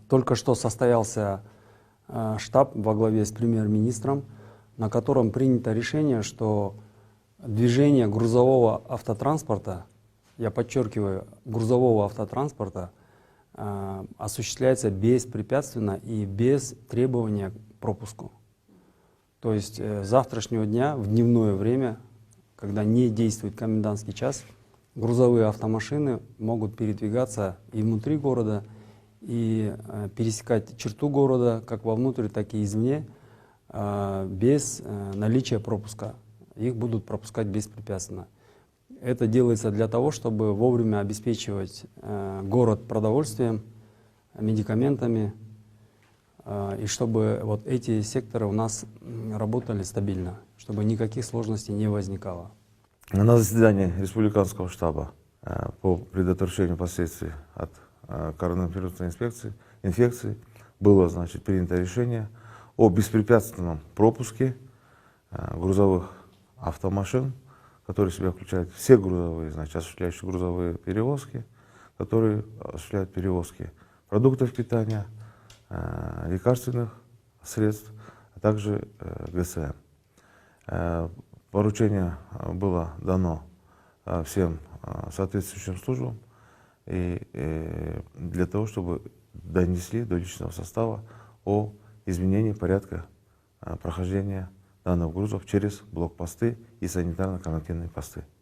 Только что состоялся штаб во главе с премьер-министром, на котором принято решение, что движение грузового автотранспорта, я подчеркиваю, грузового автотранспорта, осуществляется беспрепятственно и без требования к пропуску. То есть с завтрашнего дня в дневное время, когда не действует комендантский час, грузовые автомашины могут передвигаться и внутри города, и пересекать черту города, как вовнутрь, так и извне, без наличия пропуска. Их будут пропускать беспрепятственно. Это делается для того, чтобы вовремя обеспечивать город продовольствием, медикаментами, и чтобы вот эти секторы у нас работали стабильно, чтобы никаких сложностей не возникало. На заседании республиканского штаба по предотвращению последствий от коронавирусной инфекции было, значит, принято решение о беспрепятственном пропуске грузовых автомашин, которые в себя включают все грузовые, значит, осуществляющие грузовые перевозки, которые осуществляют перевозки продуктов питания, лекарственных средств, а также ГСМ. Поручение было дано всем соответствующим службам и для того, чтобы донесли до личного состава о изменении порядка прохождения данных грузов через блокпосты и санитарно-карантинные посты.